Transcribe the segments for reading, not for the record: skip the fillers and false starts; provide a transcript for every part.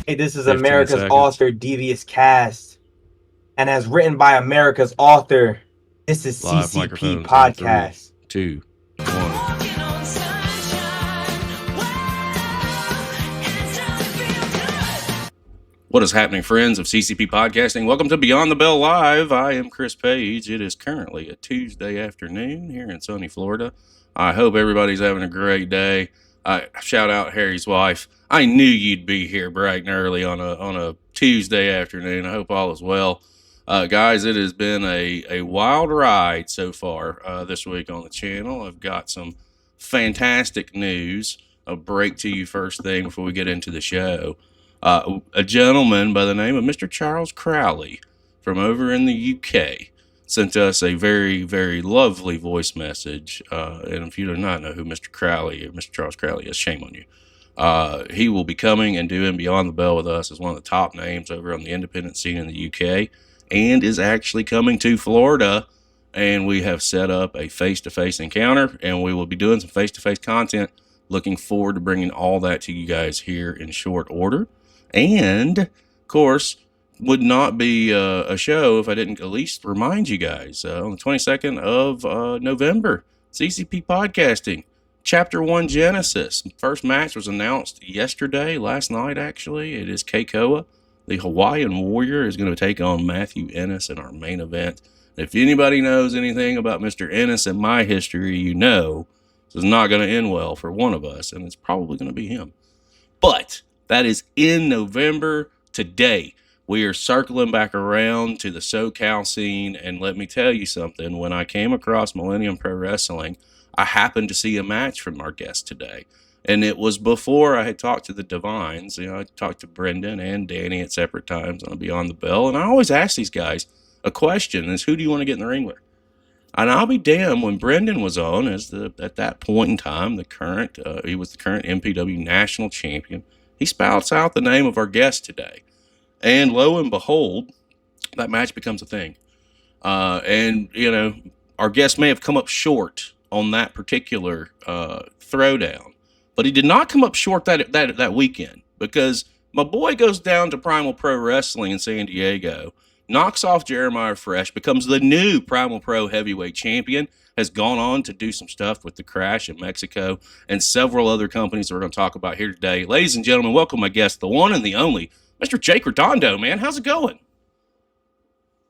Hey, this is 15 America's seconds. author, Devious Cast, and as written by America's author, this is Live CCP microphones in three, Podcast. 2, 1. What is happening, friends of CCP Podcasting? Welcome to Beyond the Bell Live. I am Chris Page. It is currently a Tuesday afternoon here in sunny Florida. I hope everybody's having a great day. Shout out Harry's wife. I knew you'd be here bright and early on a Tuesday afternoon. I hope all is well. Guys, it has been a wild ride so far this week on the channel. I've got some fantastic news. I'll break to you first thing before we get into the show. A gentleman by the name of Mr. Charles Crowley from over in the UK sent us a very, very lovely voice message. And if you do not know who Mr. Crowley or Mr. Charles Crowley is, shame on you. He will be coming and doing Beyond the Bell with us as one of the top names over on the independent scene in the UK, and is actually coming to Florida. And we have set up a face-to-face encounter, and we will be doing some face-to-face content. Looking forward to bringing all that to you guys here in short order. And, of course, would not be a show if I didn't at least remind you guys on the 22nd of November, CCP Podcasting, Chapter 1 Genesis. First match was announced yesterday, last night actually. It is Keikoa. The Hawaiian Warrior is going to take on Matthew Ennis in our main event. If anybody knows anything about Mr. Ennis and my history, you know this is not going to end well for one of us, and it's probably going to be him. But that is in November. Today, we are circling back around to the SoCal scene, and let me tell you something. When I came across Millennium Pro Wrestling, I happened to see a match from our guest today. And it was before I had talked to the Divines. You know, I talked to Brendan and Danny at separate times on Beyond the Bell. And I always ask these guys a question is, who do you want to get in the ring with? And I'll be damned, when Brendan was on at that point in time, he was the current MPW national champion. He spouts out the name of our guest today. And lo and behold, that match becomes a thing. And, you know, our guest may have come up short on that particular throwdown, but he did not come up short that weekend, because my boy goes down to Primal Pro Wrestling in San Diego, knocks off Jeremiah Fresh, becomes the new Primal Pro Heavyweight Champion, has gone on to do some stuff with the Crash in Mexico and several other companies that we're going to talk about here today. Ladies and gentlemen, welcome my guest, the one and the only, Mr. Jake Redondo, man. How's it going?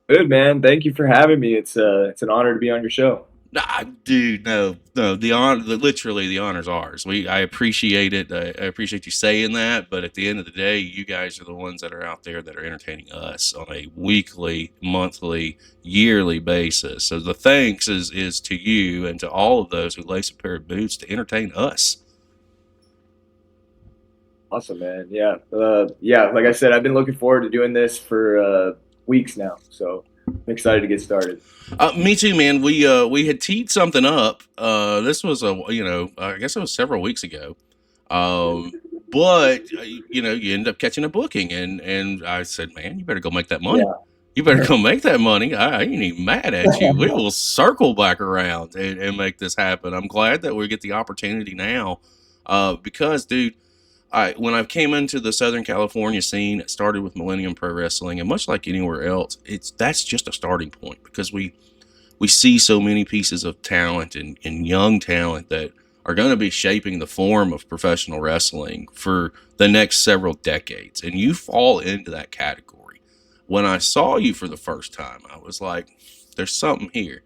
Good, man. Thank you for having me. It's an honor to be on your show. Nah, dude, no. The honor, literally, the honor's ours. I appreciate it. I appreciate you saying that. But at the end of the day, you guys are the ones that are out there that are entertaining us on a weekly, monthly, yearly basis. So the thanks is to you and to all of those who lace a pair of boots to entertain us. Awesome, man. Yeah. Like I said, I've been looking forward to doing this for weeks now. So I'm excited to get started. Me too, man. We had teed something up. This was I guess it was several weeks ago. Um, but you end up catching a booking, and I said, man, you better go make that money. Yeah. You better go make that money. I ain't even mad at you. We will circle back around and make this happen. I'm glad that we get the opportunity now, because, dude, when I came into the Southern California scene, it started with Millennium Pro Wrestling, and much like anywhere else, that's just a starting point, because we see so many pieces of talent and young talent that are going to be shaping the form of professional wrestling for the next several decades. And you fall into that category. When I saw you for the first time, I was like, there's something here.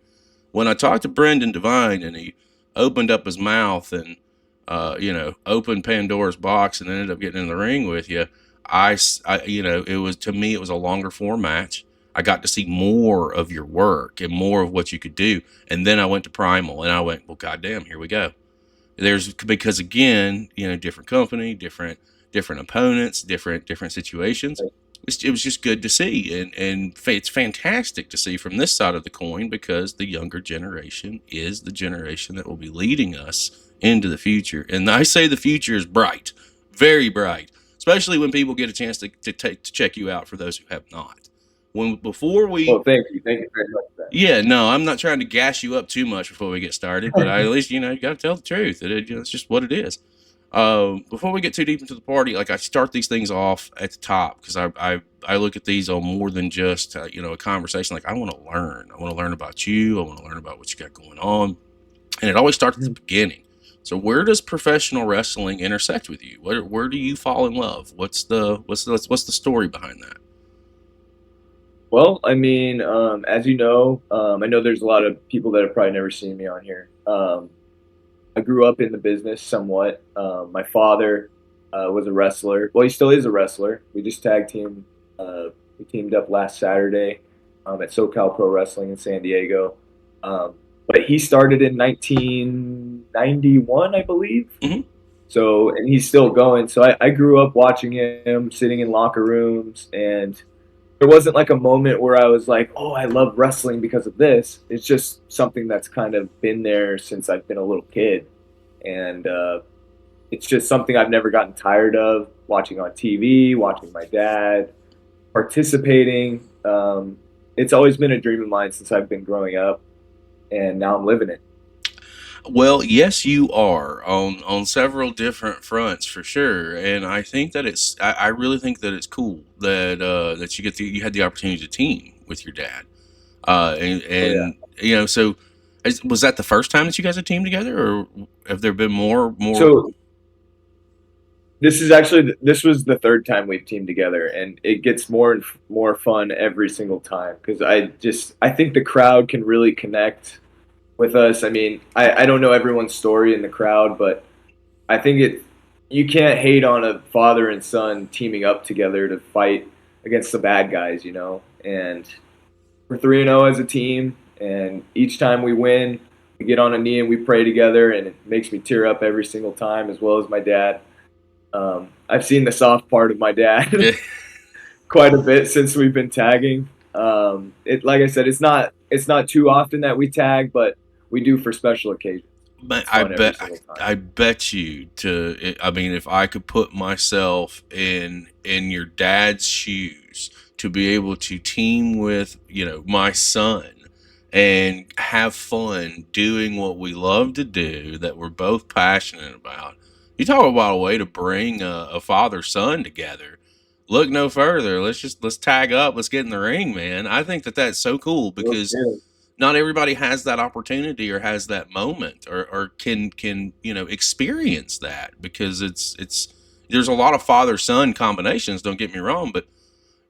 When I talked to Brendan Devine and he opened up his mouth and, opened Pandora's box and ended up getting in the ring with you, it was, to me, it was a longer form match. I got to see more of your work and more of what you could do. And then I went to Primal and I went, well, goddamn, here we go. Because again, different company, different opponents, different situations. It was just good to see. And it's fantastic to see from this side of the coin, because the younger generation is the generation that will be leading us into the future. And I say the future is bright, very bright, especially when people get a chance to check you out, for those who have not. Well, thank you. Thank you very much for that. Yeah, no, I'm not trying to gas you up too much before we get started, but at least, you got to tell the truth. It's just what it is. Before we get too deep into the party, like I start these things off at the top because I look at these on more than just a conversation. Like I want to learn. I want to learn about you. I want to learn about what you got going on, and it always starts at the beginning. So where does professional wrestling intersect with you? Where do you fall in love? What's the story behind that? Well, I mean, as you know, I know there's a lot of people that have probably never seen me on here. I grew up in the business somewhat. My father was a wrestler. Well, he still is a wrestler. We just tag teamed. We teamed up last Saturday at SoCal Pro Wrestling in San Diego. But he started in 1991, I believe. Mm-hmm. So, and he's still going. So I grew up watching him, sitting in locker rooms, and there wasn't like a moment where I was like, oh, I love wrestling because of this. It's just something that's kind of been there since I've been a little kid. And it's just something I've never gotten tired of, watching on TV, watching my dad, participating. It's always been a dream of mine since I've been growing up, and now I'm living it. Well, yes, you are on several different fronts for sure, and I think that I really think that it's cool that that you had the opportunity to team with your dad, and so was that the first time that you guys had teamed together, or have there been more? So this was the third time we've teamed together, and it gets more and more fun every single time because I think the crowd can really connect with us. I mean, I don't know everyone's story in the crowd, but I think you can't hate on a father and son teaming up together to fight against the bad guys, and we're 3-0 as a team, and each time we win, we get on a knee and we pray together, and it makes me tear up every single time, as well as my dad. I've seen the soft part of my dad quite a bit since we've been tagging. Like I said, it's not too often that we tag, but we do for special occasions. But I bet you I mean, if I could put myself in your dad's shoes to be able to team with, my son and have fun doing what we love to do, that we're both passionate about. You talk about a way to bring a father-son together. Look no further. Let's tag up. Let's get in the ring, man. I think that's so cool because not everybody has that opportunity or has that moment or can experience that, because there's a lot of father-son combinations, don't get me wrong, but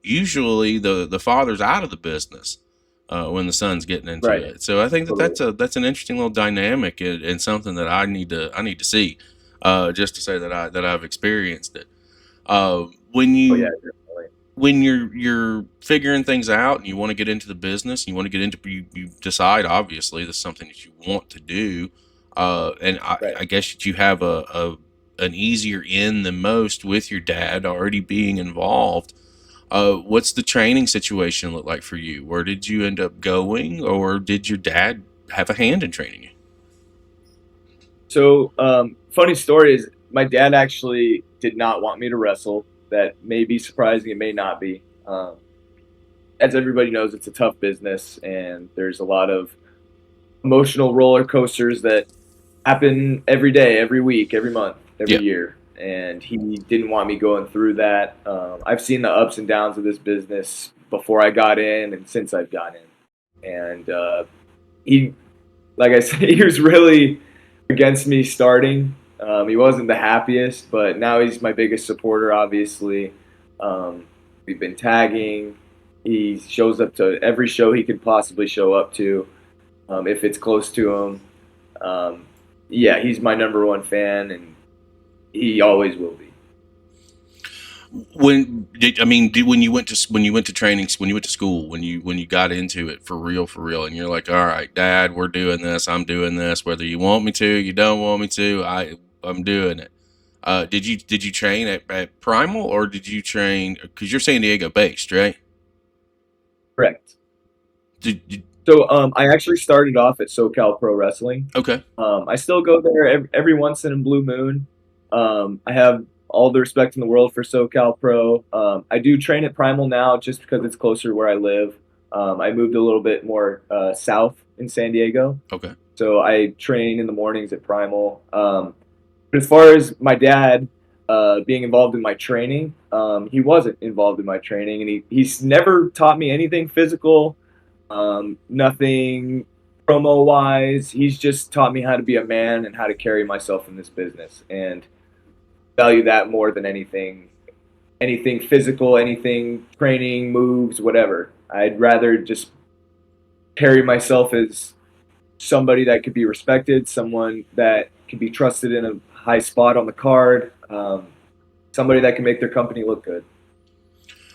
usually the father's out of the business when the son's getting into it. So I think that's an interesting little dynamic and something that I need to see, just to say that I've experienced it. When you're figuring things out and you want to get into the business, you decide, obviously, this is something that you want to do. I guess that you have an easier in than most with your dad already being involved. What's the training situation look like for you? Where did you end up going, or did your dad have a hand in training you? So, funny story is my dad actually did not want me to wrestle. That may be surprising. It may not be. As everybody knows, it's a tough business, and there's a lot of emotional roller coasters that happen every day, every week, every month, every year. And he didn't want me going through that. I've seen the ups and downs of this business before I got in and since I've got in. And he, like I said, he was really against me starting. He wasn't the happiest, but now he's my biggest supporter, obviously. We've been tagging. He shows up to every show he could possibly show up to, if it's close to him. He's my number one fan, and he always will be. When you went to training, when you went to school, when you got into it for real, and you're like, all right, Dad, we're doing this, I'm doing this, whether you want me to, you don't want me to, I'm doing it. Did you train at Primal, or did you train, because you're San Diego based, right? Correct. So I actually started off at SoCal Pro Wrestling. Okay. I still go there every once in a blue moon. I have all the respect in the world for SoCal Pro. I do train at Primal now just because it's closer to where I live. I moved a little bit more south in San Diego. Okay. So I train in the mornings at Primal. But as far as my dad being involved in my training, he wasn't involved in my training, and he's never taught me anything physical, nothing promo wise. He's just taught me how to be a man and how to carry myself in this business, and value that more than anything physical, anything training, moves, whatever. I'd rather just carry myself as somebody that could be respected, someone that can be trusted in a high spot on the card, somebody that can make their company look good.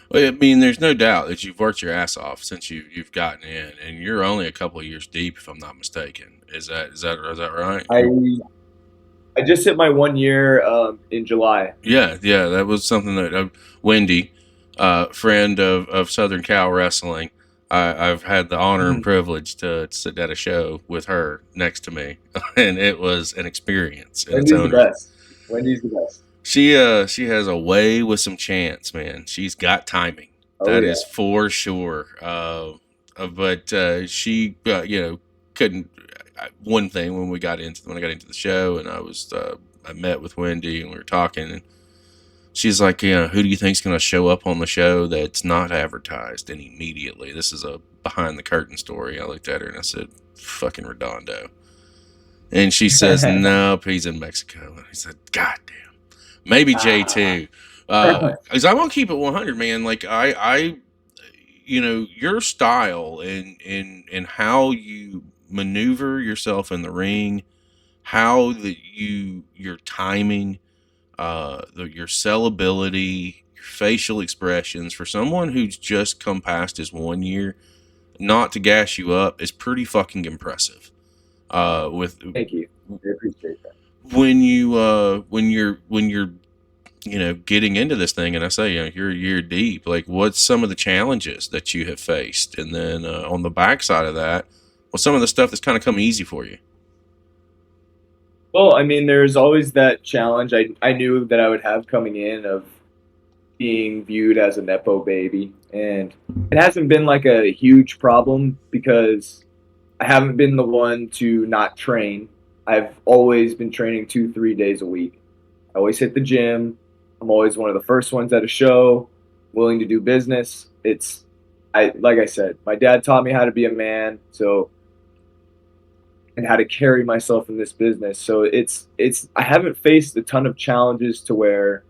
Well, I mean, there's no doubt that you've worked your ass off since you've gotten in, and you're only a couple of years deep, if I'm not mistaken. Is that right? I just hit my 1 year in July. Yeah, that was something that Wendy, friend of Southern Cal Wrestling, I've had the honor and privilege to sit at a show with her next to me, and it was an experience. Wendy's the best. Wendy's the best. She has a way with some chance, man. She's got timing. That is for sure. But she, couldn't. One thing when I got into the show, and I met with Wendy and we were talking, and she's like, who do you think's going to show up on the show that's not advertised? And immediately, this is a behind the curtain story. I looked at her and I said, fucking Redondo. And she says, nope, he's in Mexico. And I said, God damn. Maybe J2. Because I won't keep it 100, man. Like I your style and how you maneuver yourself in the ring, how your timing, your sellability, your facial expressions for someone who's just come past his 1 year, not to gas you up, is pretty fucking impressive. Thank you. I appreciate that. When you're getting into this thing, and I say you're a year deep, like what's some of the challenges that you have faced, and then on the backside of that, what's some of the stuff that's kind of come easy for you? Well, I mean, there's always that challenge I knew that I would have coming in of being viewed as a nepo baby, and it hasn't been like a huge problem because I haven't been the one to not train. I've always been training 2-3 days a week. I always hit the gym. I'm always one of the first ones at a show, willing to do business. Like I said, my dad taught me how to be a man, and how to carry myself in this business. So I haven't faced a ton of challenges to where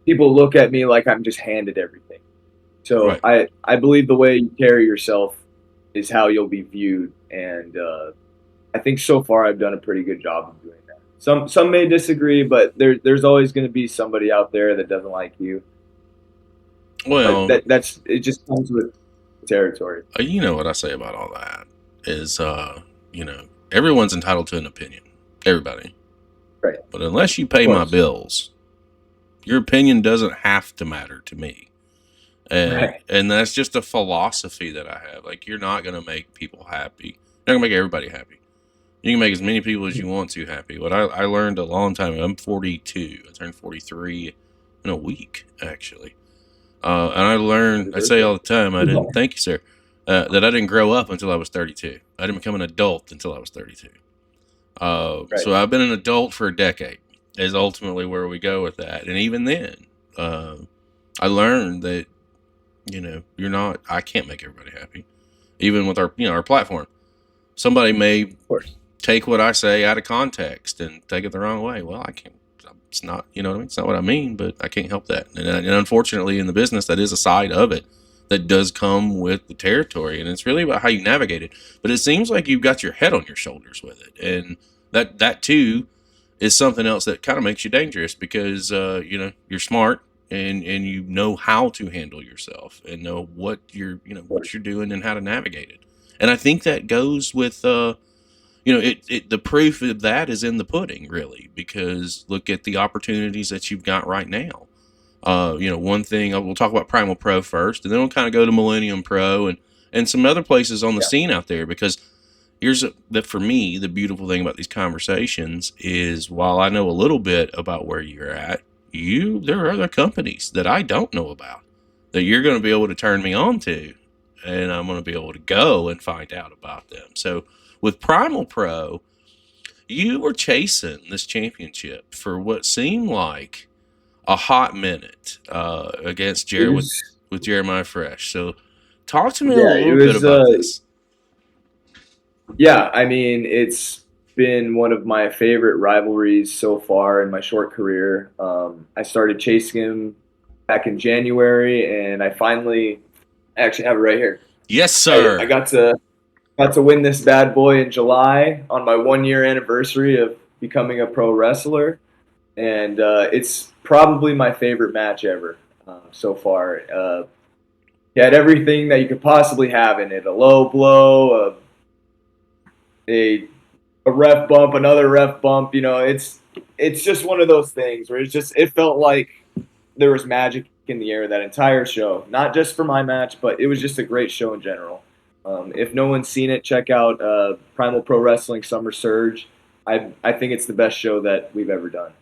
people look at me like I'm just handed everything. So right. I believe the way you carry yourself is how you'll be viewed, and I think so far I've done a pretty good job of doing that. Some may disagree, but there's always going to be somebody out there that doesn't like you. Well, that's it. Just comes with territory. You know what I say about all that is, everyone's entitled to an opinion. Everybody, right? But unless you pay my bills, your opinion doesn't have to matter to me. And that's just a philosophy that I have. Like, you're not going to make people happy. You're not going to make everybody happy. You can make as many people as you want to happy. What I learned a long time ago, I'm 42. I turned 43 in a week, actually. And I learned, I say all the time, thank you, sir, that I didn't grow up until I was 32. I didn't become an adult until I was 32. So I've been an adult for a decade is ultimately where we go with that. And even then, I learned that, I can't make everybody happy. Even with our platform. Somebody may take what I say out of context and take it the wrong way. Well, I can't. It's not, it's not what I mean, but I can't help that. And unfortunately, in the business, that is a side of it that does come with the territory, and it's really about how you navigate it. But it seems like you've got your head on your shoulders with it, and that too is something else that kind of makes you dangerous because you're smart and you know how to handle yourself and know what you're doing and how to navigate it. And I think that goes with the proof of that is in the pudding, really, because look at the opportunities that you've got right now. One thing, we'll talk about Primal Pro first, and then we'll kind of go to Millennium Pro and some other places on the scene out there, because for me, the beautiful thing about these conversations is while I know a little bit about where you're at, there are other companies that I don't know about that you're going to be able to turn me on to, and I'm going to be able to go and find out about them. So with Primal Pro, you were chasing this championship for what seemed like a hot minute against It with was, Jeremiah Fresh. So talk to me a yeah, it little bit was, about this. yeah, I mean, it's been one of my favorite rivalries so far in my short career. I started chasing him back in January, and I actually have it right here. Yes, sir. I got to win this bad boy in July on my 1 year anniversary of becoming a pro wrestler, and it's probably my favorite match ever so far. It had everything that you could possibly have in it: a low blow, a ref bump, another ref bump. It's just one of those things where it felt like there was magic in the air that entire show. Not just for my match, but it was just a great show in general. If no one's seen it, check out Primal Pro Wrestling Summer Surge. I think it's the best show that we've ever done,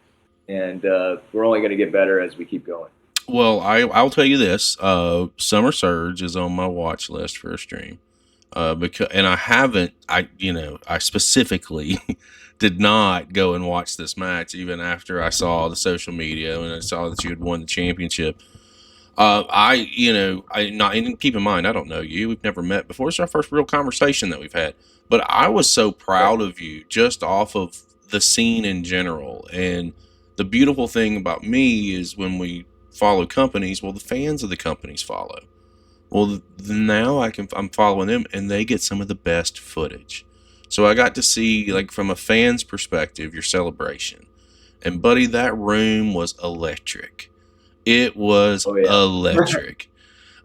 and we're only going to get better as we keep going. Well, I'll tell you this: Summer Surge is on my watch list for a stream. Because I specifically did not go and watch this match even after I saw the social media and I saw that you had won the championship. And keep in mind, I don't know you. We've never met before. It's our first real conversation that we've had. But I was so proud of you just off of the scene in general. And the beautiful thing about me is when we follow companies, well, the fans of the companies follow. Well, now I'm following them, and they get some of the best footage. So I got to see, like, from a fan's perspective, your celebration. And, buddy, that room was electric. It was electric.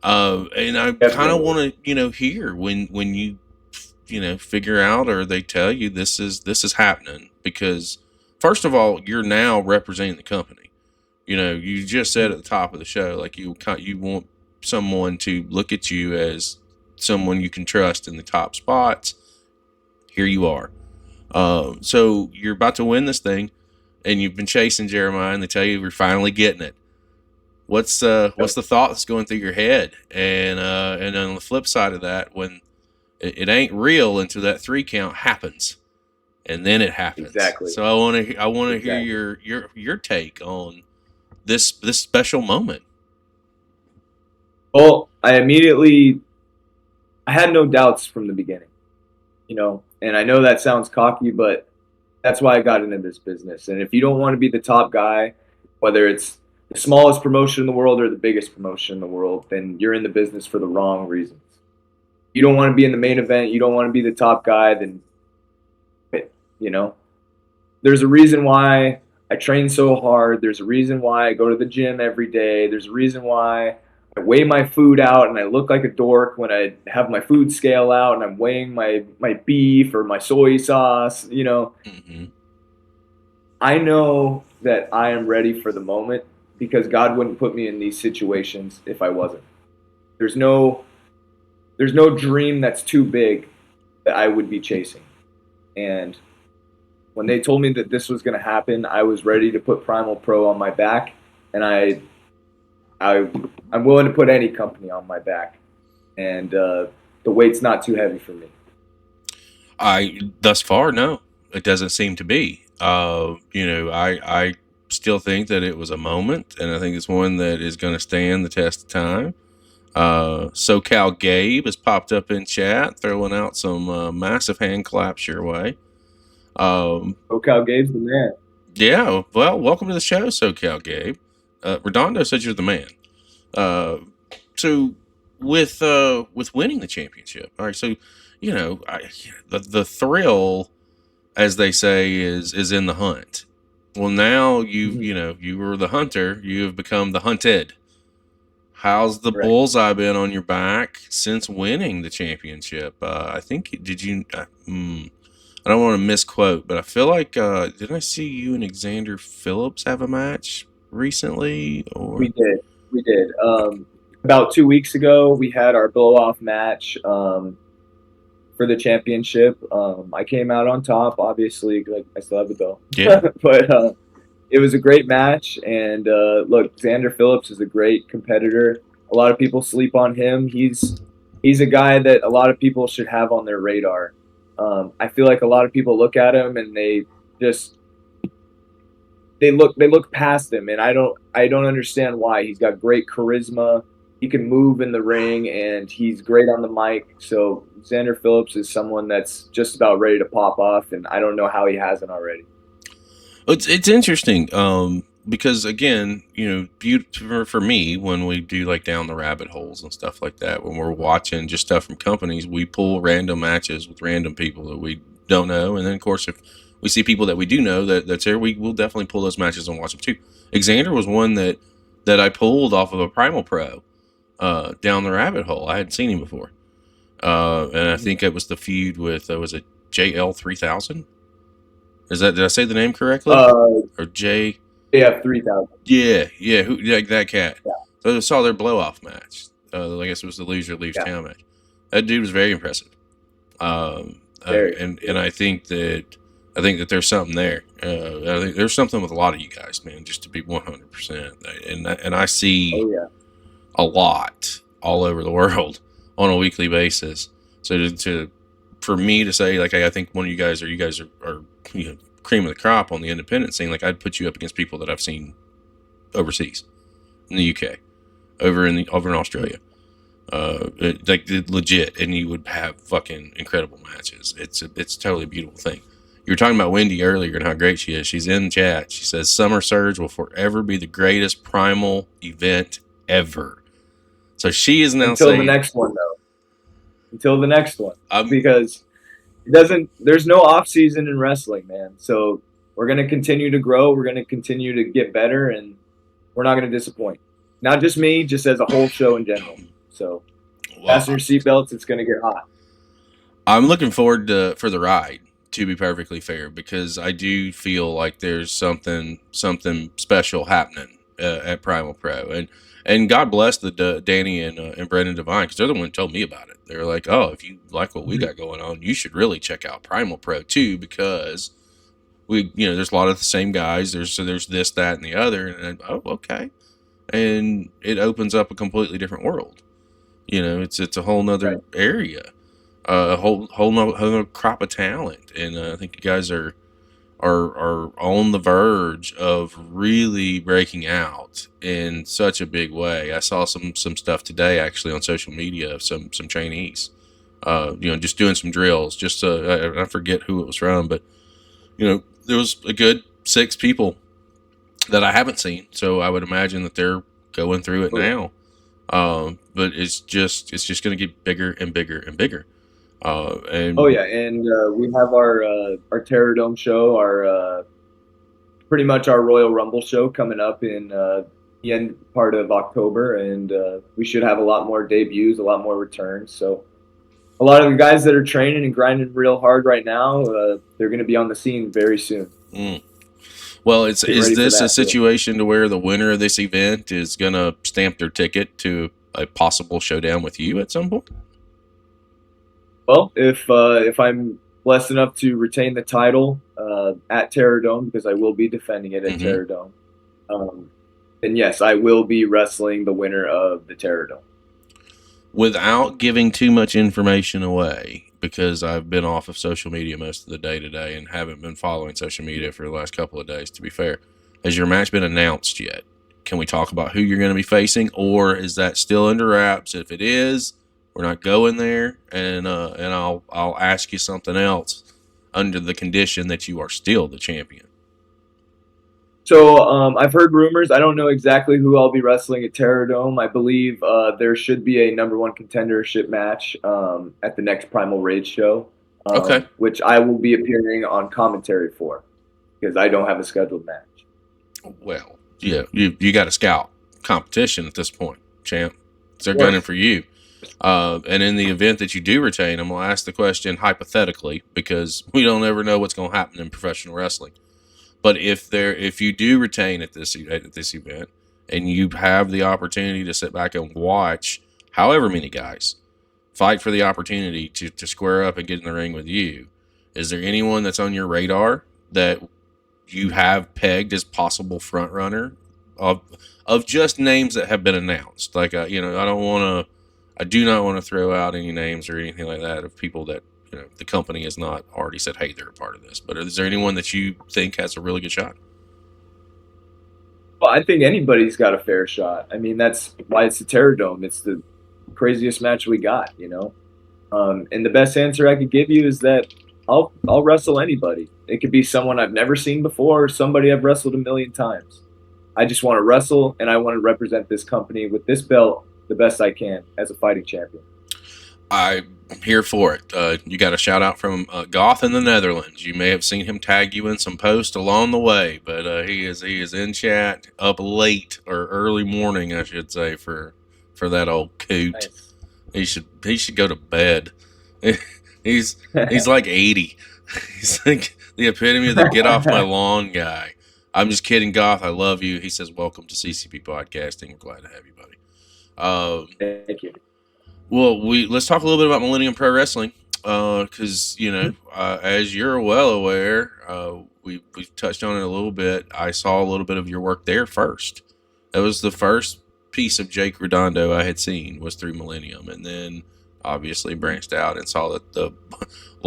And I kind of want to, hear when you, figure out or they tell you this is happening. Because, first of all, you're now representing the company. You just said at the top of the show, like, you want someone to look at you as someone you can trust in the top spots. Here you are. So you're about to win this thing, and you've been chasing Jeremiah, and they tell you you're finally getting it. What's the thought that's going through your head? And on the flip side of that, when it ain't real until that 3 count happens, and then it happens. Exactly. So I want to hear your take on this special moment. Well, I had no doubts from the beginning, and I know that sounds cocky, but that's why I got into this business. And if you don't want to be the top guy, whether it's the smallest promotion in the world or the biggest promotion in the world, then you're in the business for the wrong reasons. You don't want to be in the main event. You don't want to be the top guy. Then, there's a reason why I train so hard. There's a reason why I go to the gym every day. There's a reason why I weigh my food out and I look like a dork when I have my food scale out and I'm weighing my beef or my soy sauce, Mm-hmm. I know that I am ready for the moment because God wouldn't put me in these situations if I wasn't. There's no dream that's too big that I would be chasing. And when they told me that this was going to happen, I was ready to put Primal Pro on my back, and I'm willing to put any company on my back, and the weight's not too heavy for me. Thus far, no, it doesn't seem to be. I still think that it was a moment, and I think it's one that is going to stand the test of time. SoCal Gabe has popped up in chat, throwing out some massive hand claps your way. SoCal Gabe's the man. Yeah, well, welcome to the show, SoCal Gabe. Redondo said you're the man. So with winning the championship, all right. So the thrill, as they say, is in the hunt. Well, now you were the hunter. You have become the hunted. How's the bullseye been on your back since winning the championship? I think I don't want to misquote, but I feel like didn't I see you and Xander Phillips have a match recently? Or we did. About 2 weeks ago, we had our blow-off match for the championship. I came out on top, obviously, because I still have the belt. Yeah. But it was a great match. And look, Xander Phillips is a great competitor. A lot of people sleep on him. He's a guy that a lot of people should have on their radar. I feel like a lot of people look at him and they look past him, and I don't understand why. He's got great charisma. He can move in the ring, and he's great on the mic. So Xander Phillips is someone that's just about ready to pop off, and I don't know how he hasn't already. It's interesting because, again, for me, when we do like down the rabbit holes and stuff like that, when we're watching just stuff from companies, we pull random matches with random people that we don't know, and then of course if we see people that we do know that's there, we will definitely pull those matches and watch them too. Xander was one that I pulled off of a Primal Pro down the rabbit hole. I hadn't seen him before, and I think it was the feud with was it JL 3000? Did I say the name correctly? Or J? Yeah, 3000. Yeah, who like that cat? Yeah. So I saw their blow off match. I guess it was the loser leaves town match. That dude was very impressive. And I think that there's something there. I think there's something with a lot of you guys, man. Just to be 100%, and I see a lot all over the world on a weekly basis. So for me to say, like, I think one of you guys are cream of the crop on the independent scene, like, I'd put you up against people that I've seen overseas, in the UK, over in Australia, like legit, and you would have fucking incredible matches. It's totally a beautiful thing. You were talking about Wendy earlier and how great she is. She's in the chat. She says Summer Surge will forever be the greatest Primal event ever. So she is now until the next one, though. Until the next one, because there's no off season in wrestling, man. So we're going to continue to grow. We're going to continue to get better, and we're not going to disappoint. Not just me, just as a whole show in general. So fasten your seatbelts. It's going to get hot. I'm looking forward for the ride, to be perfectly fair, because I do feel like there's something special happening at Primal Pro, and God bless the Danny and Brendan Devine, because they're the one who told me about it. They're like, oh, if you like what we got going on, you should really check out Primal Pro too, because there's a lot of the same guys. There's this, that, and the other, and okay, and it opens up a completely different world. It's a whole nother area, a whole nother crop of talent, and I think you guys are on the verge of really breaking out in such a big way. I saw some stuff today actually on social media of some trainees, just doing some drills. Just I forget who it was from, but there was a good 6 people that I haven't seen. So I would imagine that they're going through it now. But it's just going to get bigger and bigger and bigger. And we have our Terrordome show, pretty much our Royal Rumble show coming up in the end part of October, and we should have a lot more debuts, a lot more returns. So a lot of the guys that are training and grinding real hard right now, they're going to be on the scene very soon. Well, is this a situation to where the winner of this event is going to stamp their ticket to a possible showdown with you at some point? Well, if I'm blessed enough to retain the title at Terrordome, because I will be defending it at Terrordome, then yes, I will be wrestling the winner of the Terrordome. Without giving too much information away, because I've been off of social media most of the day today and haven't been following social media for the last couple of days, to be fair, has your match been announced yet? Can we talk about who you're going to be facing, or is that still under wraps? If it is, we're not going there, and I'll ask you something else under the condition that you are still the champion. So I've heard rumors. I don't know exactly who I'll be wrestling at Terrordome. I believe there should be a number 1 contendership match at the next Primal Rage show, which I will be appearing on commentary for, because I don't have a scheduled match. Well, yeah, you got a scout competition at this point, champ. They're gunning for you. And in the event that you do retain, I'm going to ask the question hypothetically, because we don't ever know what's going to happen in professional wrestling. But if you do retain at this event, and you have the opportunity to sit back and watch however many guys fight for the opportunity to square up and get in the ring with you, is there anyone that's on your radar that you have pegged as possible front runner of just names that have been announced? Like I do not want to throw out any names or anything like that of people that the company has not already said, hey, they're a part of this. But is there anyone that you think has a really good shot? Well, I think anybody's got a fair shot. I mean, that's why it's the Terrordome. It's the craziest match we got, and the best answer I could give you is that I'll wrestle anybody. It could be someone I've never seen before, or somebody I've wrestled a million times. I just want to wrestle, and I want to represent this company with this belt the best I can as a fighting champion. I'm here for it. You got a shout out from Goth in the Netherlands. You may have seen him tag you in some posts along the way, but he is in chat up late or early morning, I should say, for that old coot. Nice. He should go to bed. He's like 80. He's like the epitome of the get off my lawn guy. I'm just kidding, Goth. I love you. He says, welcome to CCP Podcasting. We're glad to have you, buddy. Thank you. Well, let's talk a little bit about Millennium Pro Wrestling, because as you're well aware, we touched on it a little bit. I saw a little bit of your work there first. That was the first piece of Jake Rendondo I had seen was through Millennium, and then obviously branched out and saw that a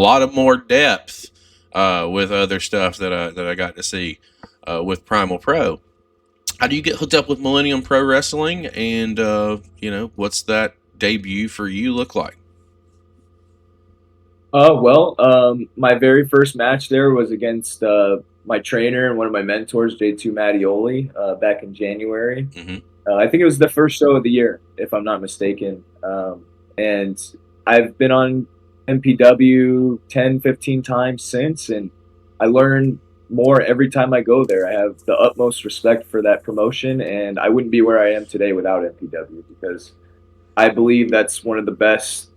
lot of more depth with other stuff that I got to see with Primal Pro. How do you get hooked up with Millennium Pro Wrestling, and what's that debut for you look like? My very first match there was against my trainer and one of my mentors, J2 Mattioli, back in January. Mm-hmm. I think it was the first show of the year, if I'm not mistaken. And I've been on MPW 10, 15 times since, and I learn more every time I go there. I have the utmost respect for that promotion, and I wouldn't be where I am today without MPW, because I believe that's one of the best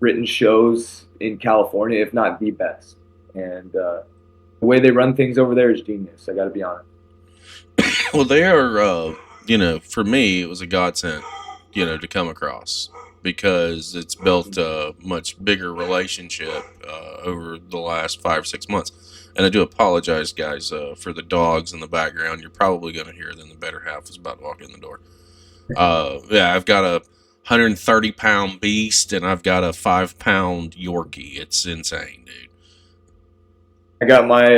written shows in California, if not the best. And the way they run things over there is genius. I got to be honest. Well, they are, for me, it was a godsend, to come across, because it's built a much bigger relationship over the last 5 or 6 months. And I do apologize, guys, for the dogs in the background. You're probably going to hear them. The better half is about to walk in the door. I've got a 130-pound beast, and I've got a 5-pound Yorkie. It's insane, dude. I got my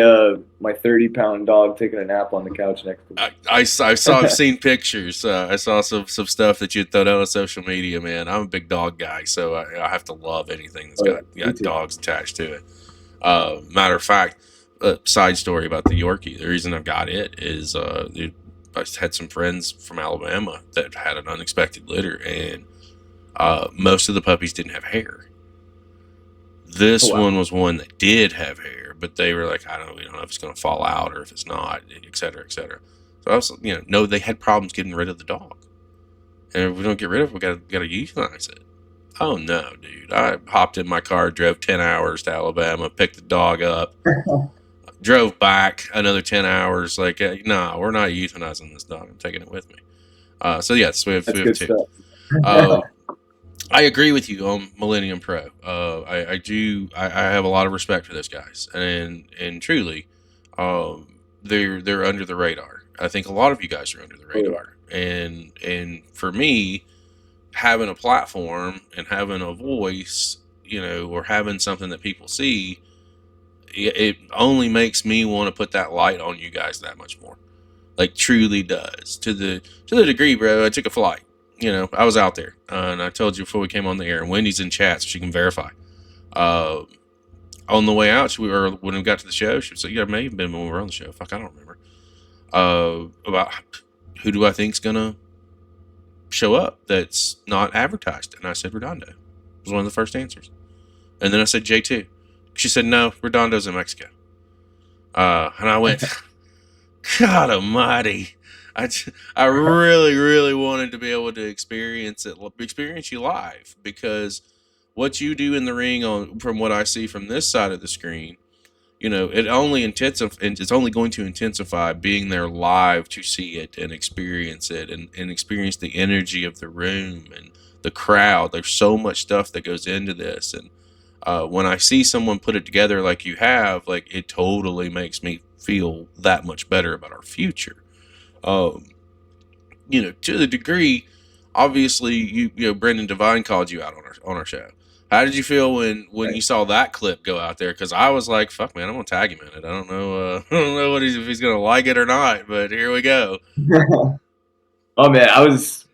30-pound dog taking a nap on the couch next to me. I've seen pictures. I saw some stuff that you thrown out on social media, man. I'm a big dog guy, so I have to love anything that's got dogs attached to it. Matter of fact, side story about the Yorkie. The reason I've got it is I had some friends from Alabama that had an unexpected litter, and most of the puppies didn't have hair. This one was one that did have hair, but they were like, we don't know if it's going to fall out or if it's not, et cetera, et cetera. So I was, no, they had problems getting rid of the dog. And if we don't get rid of it, we got to euthanize it. Oh, no, dude. I hopped in my car, drove 10 hours to Alabama, picked the dog up, drove back another 10 hours. Like, no, we're not euthanizing this dog. I'm taking it with me. So, yes, we have two. I agree with you on Millennium Pro. I have a lot of respect for those guys, and truly, they're under the radar. I think a lot of you guys are under the radar, and for me, having a platform and having a voice, or having something that people see, it only makes me want to put that light on you guys that much more. Like, truly does, to the degree, bro. I took a flight. I was out there, and I told you before we came on the air, and Wendy's in chat, so she can verify. On the way out, when we got to the show, she said, "Yeah, may have been when we were on the show. Fuck, I don't remember." About who do I think's gonna show up that's not advertised, and I said Redondo. It was one of the first answers, and then I said J2. She said no, Redondo's in Mexico, and I went, God Almighty. I really, really wanted to be able to experience you live, because what you do in the ring, from what I see from this side of the screen, it's only going to intensify being there live to see it and experience it and experience the energy of the room and the crowd. There's so much stuff that goes into this, and when I see someone put it together like you have, like, it totally makes me feel that much better about our future. To the degree, obviously, Brendan Devine called you out on our show. How did you feel when you saw that clip go out there? Because I was like, "Fuck, man, I'm gonna tag him in it." I don't know, I don't know if he's gonna like it or not, but here we go. Oh man, I was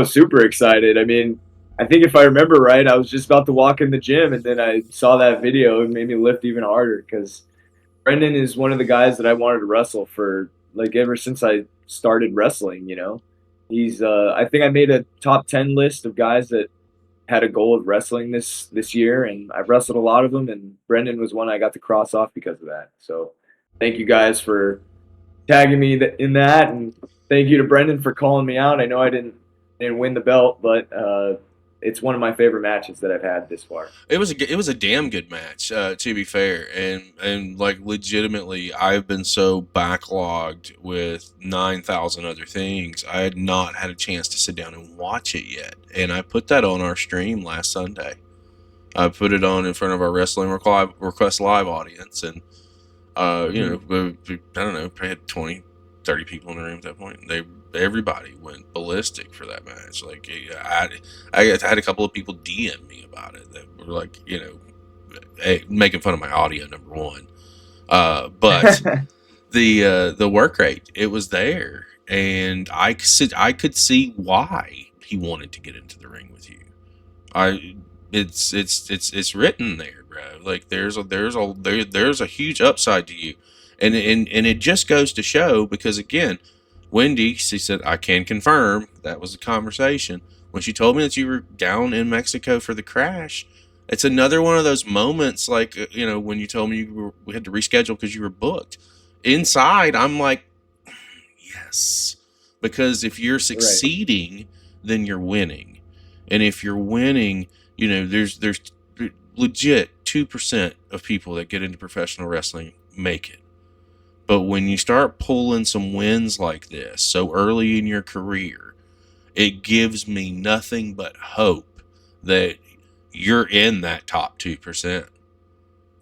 super excited. I mean, I think if I remember right, I was just about to walk in the gym, and then I saw that video. It made me lift even harder because Brendan is one of the guys that I wanted to wrestle for, like, ever since I started wrestling. He's I think I made a top 10 list of guys that had a goal of wrestling this year, and I've wrestled a lot of them, and Brendan was one I got to cross off because of that. So thank you guys for tagging me in that, and thank you to Brendan for calling me out. I know I didn't win the belt, but it's one of my favorite matches that I've had this far. It was a damn good match, to be fair, and like legitimately, I've been so backlogged with 9,000 other things. I had not had a chance to sit down and watch it yet, and I put that on our stream last Sunday. I put it on in front of our Wrestling Request Live audience, and you know, I don't know, I had 20, 30 people in the room at that point. Everybody went ballistic for that match. Like, I had a couple of people DM me about it that were like, hey, making fun of my audio, number one. But the work rate, it was there, and I could see why he wanted to get into the ring with you. It's written there, bro. Like, there's a huge upside to you, and it just goes to show, because again, Wendy, she said, I can confirm that was a conversation when she told me that you were down in Mexico for the crash. It's another one of those moments, like, when you told me we had to reschedule because you were booked. Inside, I'm like, yes, because if you're succeeding, then you're winning, and if you're winning, there's legit 2% of people that get into professional wrestling make it. But when you start pulling some wins like this so early in your career, it gives me nothing but hope that you're in that top 2%.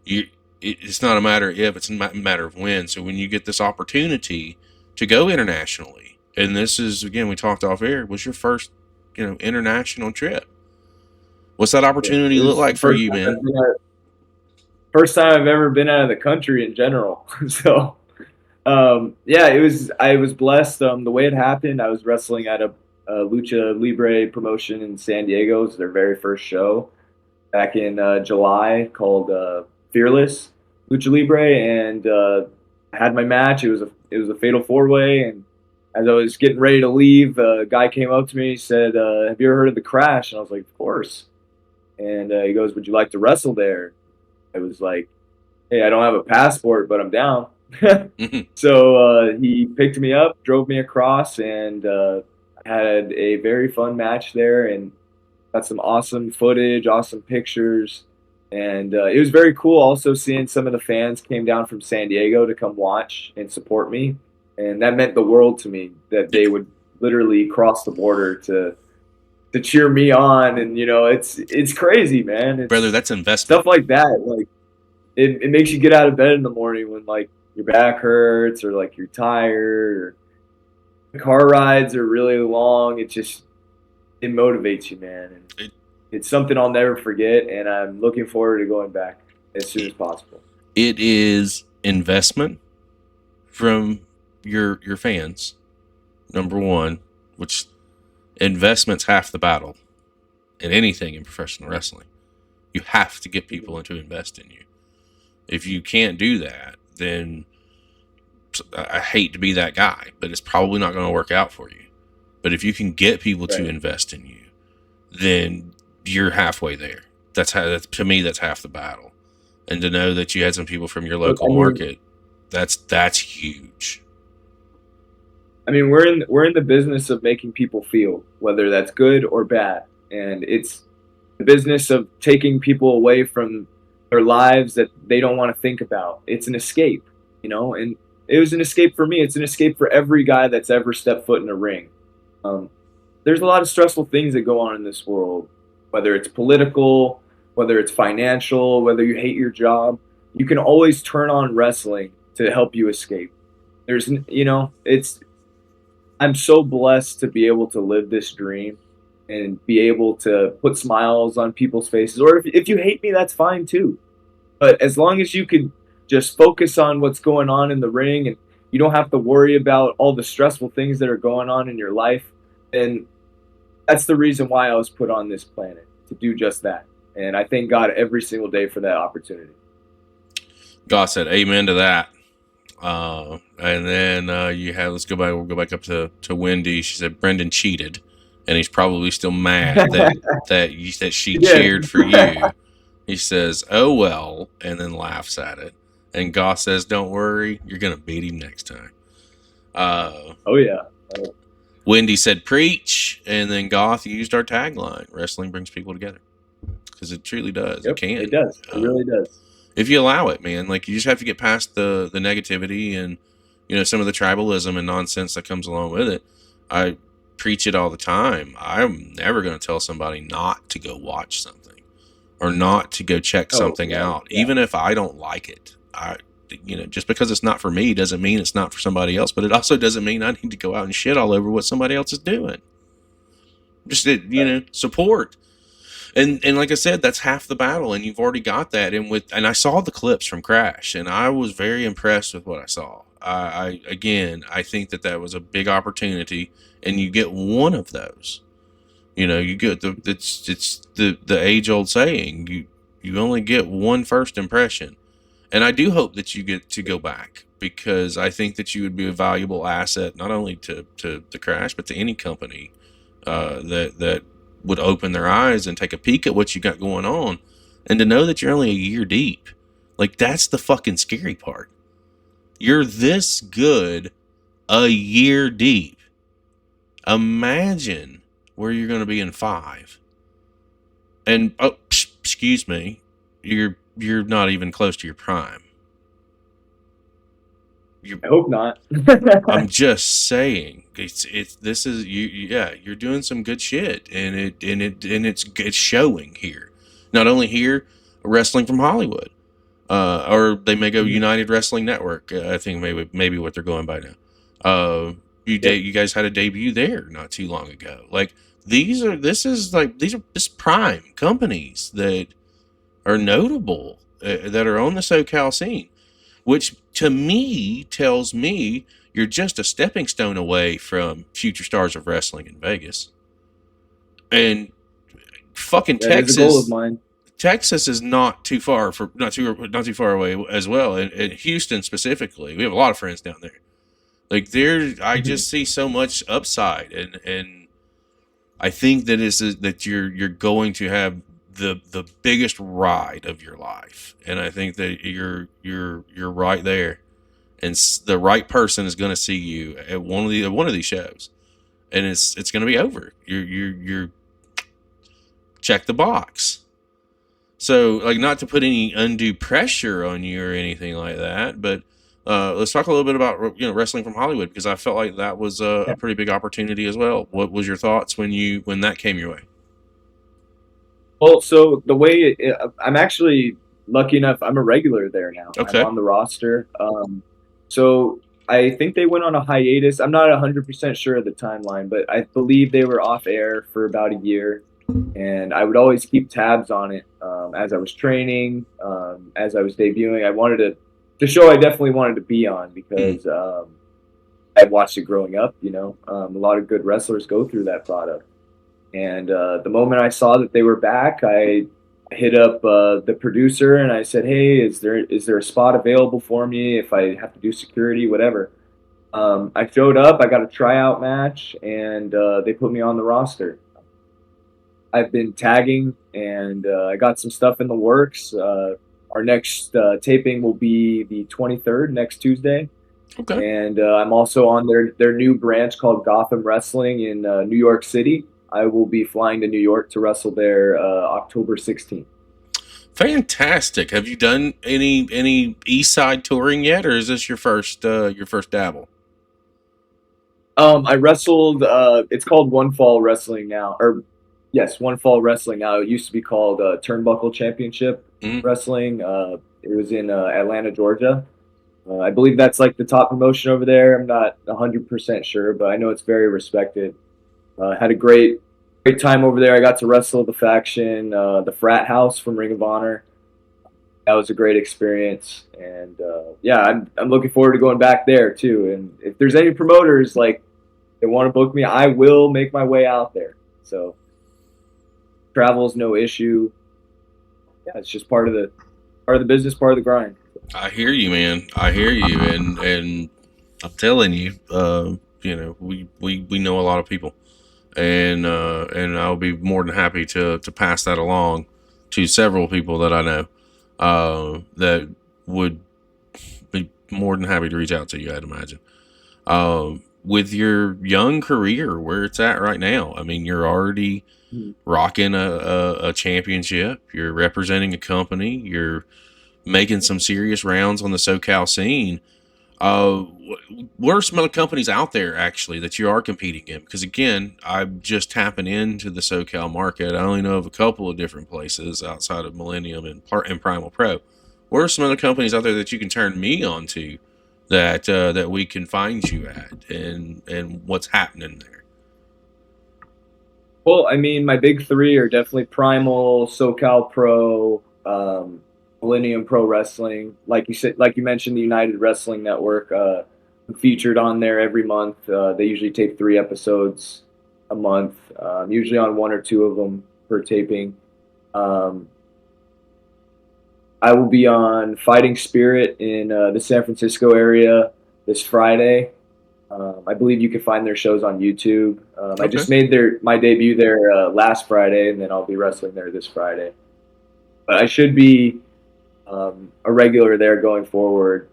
It's not a matter of if, it's a matter of when. So when you get this opportunity to go internationally, and this is, again, we talked off air, was your first, international trip. What's that opportunity look like for you, man? First time I've ever been out of the country in general. So, it was. I was blessed. The way it happened, I was wrestling at a Lucha Libre promotion in San Diego. It was their very first show back in July, called Fearless Lucha Libre, and I had my match. It was a fatal 4-way, and as I was getting ready to leave, a guy came up to me. He said, "Have you ever heard of the Crash?" And I was like, "Of course." And he goes, "Would you like to wrestle there?" I was like, "Hey, I don't have a passport, but I'm down." So he picked me up, drove me across, and had a very fun match there, and got some awesome footage, awesome pictures, and it was very cool also seeing some of the fans came down from San Diego to come watch and support me, and that meant the world to me, that they would literally cross the border to cheer me on. And it's crazy, man. Brother, that's investment. Stuff like that, like it makes you get out of bed in the morning when, like, your back hurts, or like you're tired, or the car rides are really long. It motivates you, man. And it's something I'll never forget, and I'm looking forward to going back as soon as possible. It is investment from your fans, number one, which investment's half the battle in anything in professional wrestling. You have to get people to invest in you. If you can't do that, then I hate to be that guy, but it's probably not going to work out for you. But if you can get people to invest in you, then you're halfway there. To me, that's half the battle. And to know that you had some people from your local market, that's huge. I mean, we're in the business of making people feel, whether that's good or bad, and it's the business of taking people away from their lives that they don't want to think about. It's an escape, and it was an escape for me. It's an escape for every guy that's ever stepped foot in a ring. There's a lot of stressful things that go on in this world, whether it's political, whether it's financial, whether you hate your job. You can always turn on wrestling to help you escape. I'm so blessed to be able to live this dream, and be able to put smiles on people's faces. Or if you hate me, that's fine too. But as long as you could just focus on what's going on in the ring and you don't have to worry about all the stressful things that are going on in your life, then that's the reason why I was put on this planet, to do just that. And I thank God every single day for that opportunity. God said amen to that. And then let's go back. We'll go back up to Wendy. She said Brendan cheated, and he's probably still mad that she cheered for you. He says, "Oh well," and then laughs at it. And Goss says, "Don't worry, you're gonna beat him next time." Oh yeah. Wendy said, "Preach," and then Goth used our tagline: "Wrestling brings people together," because it truly does. Yep, it can. It does. It really does. If you allow it, man. Like, you just have to get past the negativity and, you know, some of the tribalism and nonsense that comes along with it. I preach it all the time. I'm never going to tell somebody not to go watch something or not to go check something out, even if I don't like it. Just because it's not for me doesn't mean it's not for somebody else, but it also doesn't mean I need to go out and shit all over what somebody else is doing. Just, support. And like I said, that's half the battle, and you've already got that. And I saw the clips from Crash, and I was very impressed with what I saw. I think that was a big opportunity, and you get one of those. You know, you get it's the age old saying, you only get one first impression, and I do hope that you get to go back, because I think that you would be a valuable asset not only to the Crash, but to any company that would open their eyes and take a peek at what you got going on, and to know that you're only a year deep. Like, that's the fucking scary part. You're this good a year deep. Imagine where you're going to be in 5. And excuse me, you're not even close to your prime. I hope not. I'm just saying, you're doing some good shit, and it's showing here. Not only here, Wrestling from Hollywood, or they may go United Wrestling Network. I think maybe what they're going by now. You guys had a debut there not too long ago. Like, these are just prime companies that are notable, that are on the SoCal scene, which to me tells me you're just a stepping stone away from future stars of wrestling in Vegas. And fucking Texas, is a goal of mine. Texas is not too far away as well, and Houston specifically. We have a lot of friends down there. Like, I just see so much upside, and I think that you're going to have the biggest ride of your life, and I think that you're right there, and the right person is going to see you at one of these shows, and it's going to be over. You're check the box. So, like, not to put any undue pressure on you or anything like that, but let's talk a little bit about Wrestling from Hollywood, because I felt like that was a pretty big opportunity as well. What was your thoughts when that came your way? Well, so the way I'm actually lucky enough, I'm a regular there now. Okay. I'm on the roster. So I think they went on a hiatus. I'm not 100% sure of the timeline, but I believe they were off air for about a year. And I would always keep tabs on it as I was training, as I was debuting. I wanted the show I definitely wanted to be on, because I'd watched it growing up. A lot of good wrestlers go through that product. And the moment I saw that they were back, I hit up the producer and I said, "Hey, is there a spot available for me if I have to do security, whatever?" I showed up. I got a tryout match, and they put me on the roster. I've been tagging, and I got some stuff in the works. Our next taping will be the 23rd, next Tuesday. Okay. And I'm also on their new branch called Gotham Wrestling in New York City. I will be flying to New York to wrestle there October 16th. Fantastic. Have you done any East Side touring yet, or is this your first dabble? I wrestled. It's called One Fall Wrestling now, or yes, One Fall Wrestling now. It used to be called Turnbuckle Championship Wrestling. It was in Atlanta, Georgia. I believe that's like the top promotion over there. I'm not 100% sure, but I know it's very respected. Had a great great time over there. I got to wrestle the faction, the Frat House from Ring of Honor. That was a great experience, and yeah, I'm looking forward to going back there too. And if there's any promoters like they want to book me, I will make my way out there. So travel's no issue. Yeah, it's just part of the business, part of the grind. I hear you, man. I hear you, and I'm telling you, you know, we know a lot of people, and I'll be more than happy to pass that along to several people that I know that would be more than happy to reach out to you. I'd imagine. With your young career, where it's at right now, I mean, you're already rocking a championship. You're representing a company. You're making some serious rounds on the SoCal scene. What are some other companies out there actually that you are competing in? Because again, I'm just tapping into the SoCal market. I only know of a couple of different places outside of Millennium and Primal Pro. What are some other companies out there that you can turn me on to that we can find you at, and what's happening there? Well, I mean, my big three are definitely Primal, SoCal Pro, Millennium Pro Wrestling. Like you said, like you mentioned, the United Wrestling Network. I'm featured on there every month. They usually tape 3 episodes a month, usually on 1 or 2 of them per taping. I will be on Fighting Spirit in the San Francisco area this Friday. I believe you can find their shows on YouTube. I just made my debut there last Friday, and then I'll be wrestling there this Friday. But I should be a regular there going forward.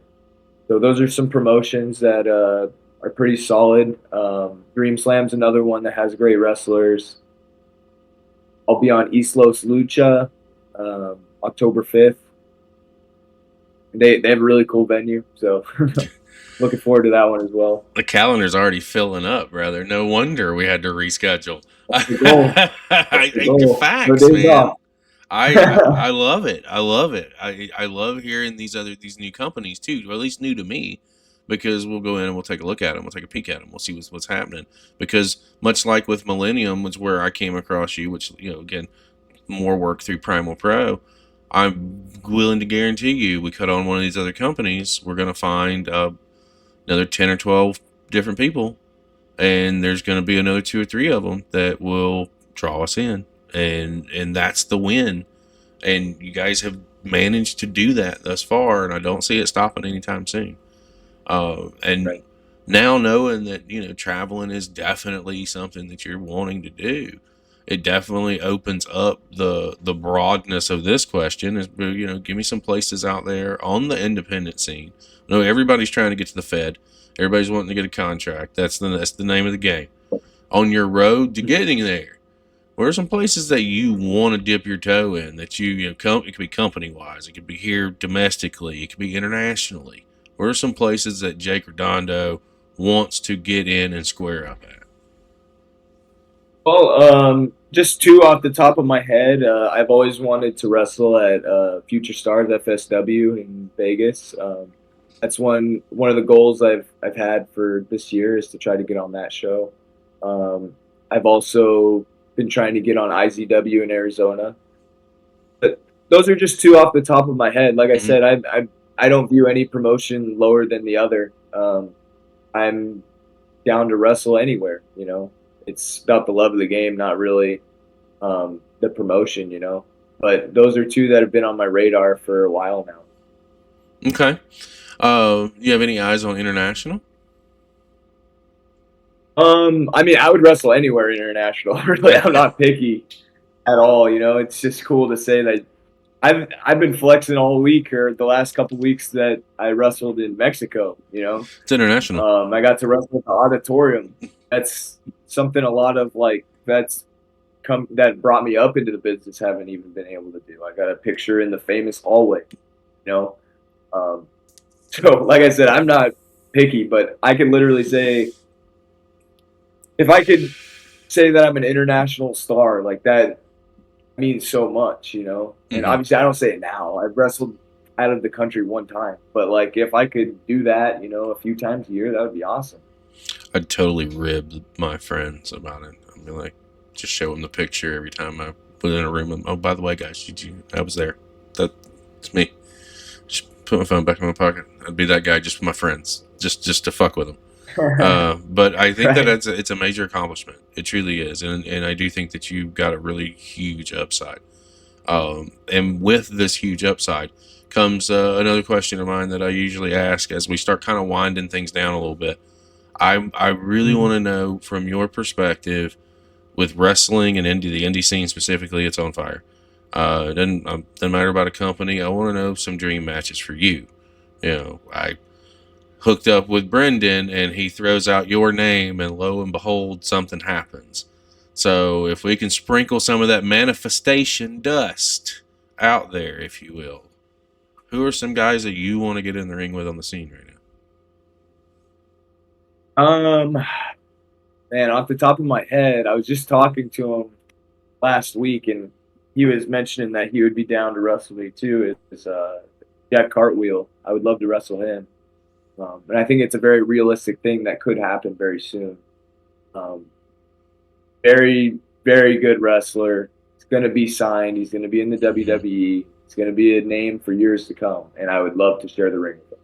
So those are some promotions that are pretty solid. Dream Slam's another one that has great wrestlers. I'll be on East Los Lucha October 5th. They have a really cool venue, so looking forward to that one as well. The calendar's already filling up, brother. No wonder we had to reschedule. Facts, man. I love it. I love it. I love hearing these new companies too, or at least new to me, because we'll go in and we'll take a look at them. We'll take a peek at them. We'll see what's happening. Because much like with Millennium, which where I came across you, which, you know, again, more work through Primal Pro, I'm willing to guarantee you, we cut on one of these other companies, we're going to find another 10 or 12 different people, and there's going to be another 2 or 3 of them that will draw us in, and that's the win. And you guys have managed to do that thus far, and I don't see it stopping anytime soon. And right. Now knowing that, you know, traveling is definitely something that you're wanting to do, it definitely opens up the broadness of this question. Is, you know, give me some places out there on the independent scene. I know everybody's trying to get to the Fed. Everybody's wanting to get a contract. That's the name of the game. On your road to getting there, what are some places that you want to dip your toe in? That you know, it could be company wise, it could be here domestically, it could be internationally. What are some places that Jake Redondo wants to get in and square up at? Well, just 2 off the top of my head. I've always wanted to wrestle at Future Stars FSW in Vegas. That's one of the goals I've had for this year, is to try to get on that show. I've also been trying to get on IZW in Arizona. But those are just 2 off the top of my head. Like I said, I don't view any promotion lower than the other. I'm down to wrestle anywhere, you know. It's about the love of the game, not really the promotion, you know. But those are 2 that have been on my radar for a while now. Okay. You have any eyes on international? I mean, I would wrestle anywhere international. Really, I'm not picky at all, you know. It's just cool to say that I've been flexing all week, or the last couple weeks, that I wrestled in Mexico, you know. It's international. I got to wrestle at the auditorium. That's something a lot of that brought me up into the business haven't even been able to do. I got a picture in the famous hallway, you know. So like I said, I'm not picky, but I can literally say, if I could say that I'm an international star, like that means so much, you know. And obviously I don't say it now. I've wrestled out of the country 1 time, but like if I could do that, you know, a few times a year, that would be awesome. I'd totally rib my friends about it. I'd be like, just show him the picture every time I put in a room. Oh, by the way, guys, I was there. That's me. Just put my phone back in my pocket. I'd be that guy just with my friends, just to fuck with them. But I think that it's a major accomplishment. It truly is, and I do think that you've got a really huge upside. And with this huge upside comes another question of mine that I usually ask as we start kind of winding things down a little bit. I really want to know from your perspective with wrestling and the indie scene specifically. It's on fire. Doesn't matter about a company. I want to know some dream matches for you. I hooked up with Brendan and he throws out your name and lo and behold, something happens. So if we can sprinkle some of that manifestation dust out there, if you will, who are some guys that you want to get in the ring with on the scene right now? Man, off the top of my head, I was just talking to him last week, and he was mentioning that he would be down to wrestle me too. It's Jack Cartwheel. I would love to wrestle him, and I think it's a very realistic thing that could happen very soon. Very, very good wrestler. He's going to be signed. He's going to be in the WWE. He's going to be a name for years to come, and I would love to share the ring with him.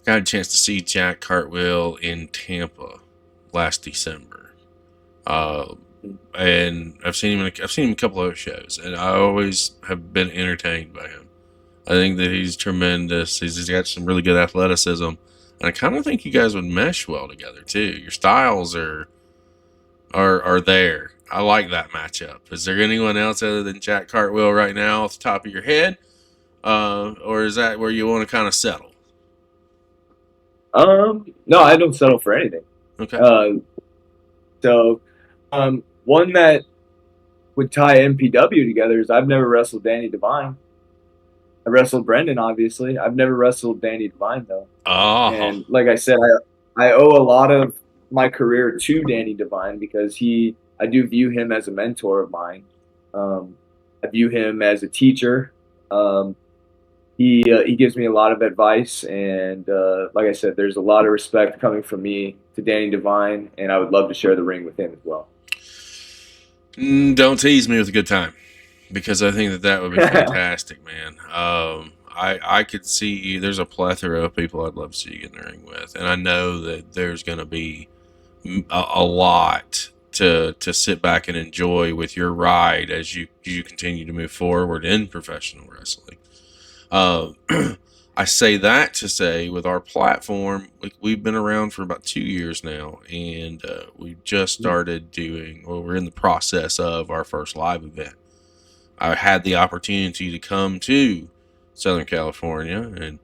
Got a chance to see Jack Cartwheel in Tampa last December, and I've seen him a couple other shows, and I always have been entertained by him. I think that he's tremendous. He's got some really good athleticism, and I kind of think you guys would mesh well together too. Your styles are there. I like that matchup. Is there anyone else other than Jack Cartwheel right now off the top of your head, or is that where you want to kind of settle? No, I don't settle for anything. Okay. One that would tie MPW together is I've never wrestled Danny Devine. I wrestled Brendan, obviously. I've never wrestled Danny Devine, though. Oh. And like I said, I owe a lot of my career to Danny Devine because I do view him as a mentor of mine. I view him as a teacher. He gives me a lot of advice, and like I said, there's a lot of respect coming from me to Danny Devine, and I would love to share the ring with him as well. Don't tease me with a good time, because I think that would be fantastic, man. I could see there's a plethora of people I'd love to see you get in the ring with, and I know that there's going to be a lot to sit back and enjoy with your ride as you continue to move forward in professional wrestling. I say that to say with our platform, we've been around for about 2 years now, and we just started we're in the process of our first live event. I had the opportunity to come to Southern California, and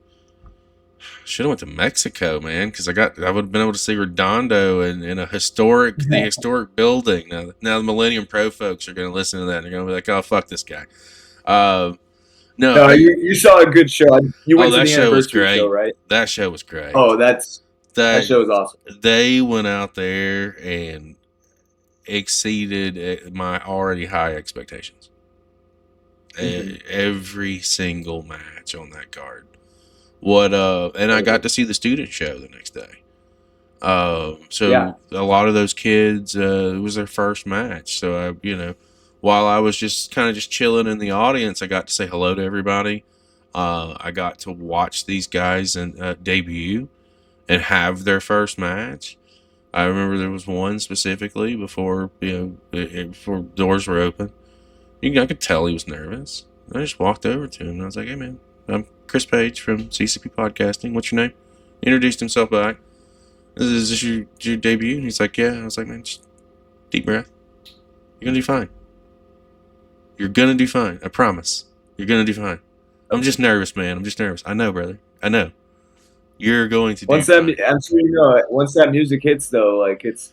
should have went to Mexico, man, because I would have been able to see Redondo in the historic building. Now the Millennium Pro folks are going to listen to that and they're going to be like, "Oh, fuck this guy." No, you saw a good show. You went to the show was anniversary great. show, right? That show was great. Oh, that show was awesome. They went out there and exceeded my already high expectations. Every single match on that card. And I got to see the student show the next day. A lot of those kids, it was their first match. So while I was just chilling in the audience, I got to say hello to everybody. I got to watch these guys debut and have their first match. I remember there was one specifically before doors were open. I could tell he was nervous. I just walked over to him and I was like, "Hey man, I'm Chris Page from CCP Podcasting. What's your name?" He introduced himself back. "Is this your debut?" And he's like, "Yeah." I was like, "Man, just deep breath. You're gonna do fine. You're gonna do fine. I promise. You're gonna do fine. I'm just nervous, man. I'm just nervous. I know, brother. I know. You're going to do fine." I'm sure you know it. Once that music hits, though, the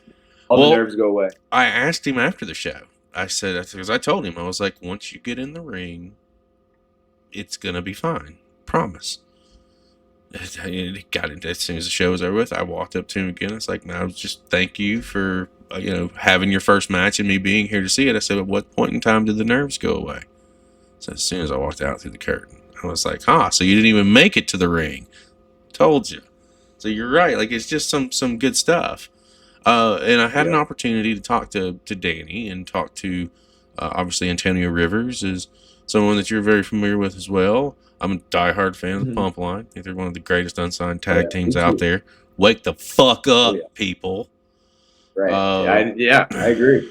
nerves go away. I asked him after the show. I said, because I told him, I was like, "Once you get in the ring, it's gonna be fine. Promise." He got it as soon as the show was over with. I walked up to him again. It's like, "Now, just thank you for having your first match and me being here to see it." I said, "At what point in time did the nerves go away?" So as soon as I walked out through the curtain, I was like, so you didn't even make it to the ring. Told you. So you're right. It's just some good stuff. And I had an opportunity to talk to Danny and talk to obviously Antonio Rivers is someone that you're very familiar with as well. I'm a diehard fan of the Pump Line. I think they're one of the greatest unsigned tag teams out there. Wake the fuck up, people. Right. I agree.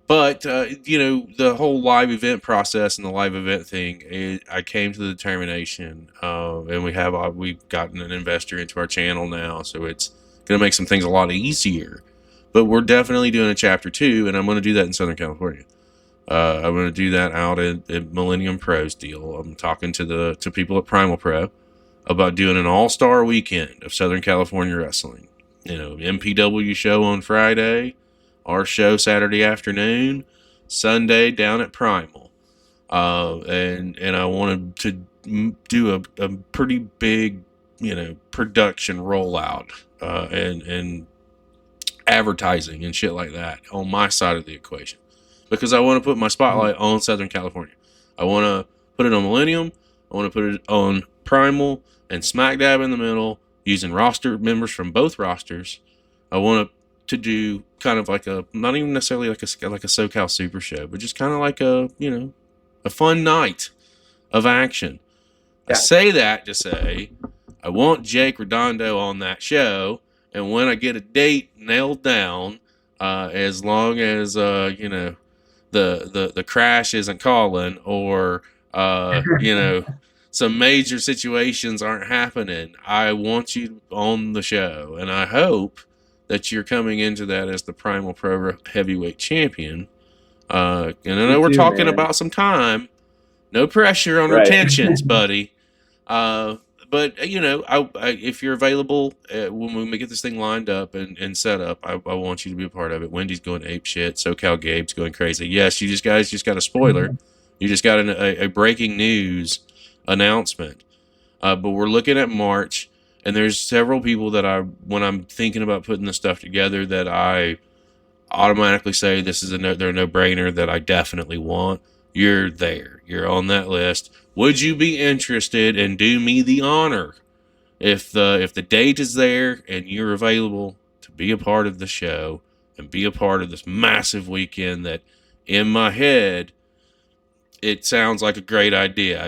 But the whole live event process and the live event thing, I came to the determination, and we've gotten an investor into our channel now, so it's going to make some things a lot easier. But we're definitely doing a chapter 2, and I'm going to do that in Southern California. I'm going to do that out at Millennium Pro's deal. I'm talking to people at Primal Pro about doing an all-star weekend of Southern California wrestling. MPW show on Friday, our show Saturday afternoon, Sunday down at Primal. And I wanted to do a pretty big, production rollout, and advertising and shit like that on my side of the equation. Because I want to put my spotlight on Southern California. I want to put it on Millennium. I want to put it on Primal and smack dab in the middle using roster members from both rosters. I want to do kind of like not even necessarily like a SoCal Super Show, but just kind of like a fun night of action. Yeah. I say that to say I want Jake Rendondo on that show, and when I get a date nailed down, as long as the crash isn't calling, or some major situations aren't happening, I want you on the show, and I hope that you're coming into that as the Primal Pro Heavyweight Champion. And I know we're talking about some time. No pressure on retentions, buddy. But if you're available when we get this thing lined up and set up, I want you to be a part of it. Wendy's going ape shit. SoCal Gabe's going crazy. Yes, you guys just got a spoiler. You just got a breaking news announcement. But we're looking at March, and there's several people that when I'm thinking about putting this stuff together, that I automatically say they're a no-brainer that I definitely want. You're there. You're on that list. Would you be interested, and do me the honor, if the date is there and you're available, to be a part of the show and be a part of this massive weekend that, in my head, it sounds like a great idea.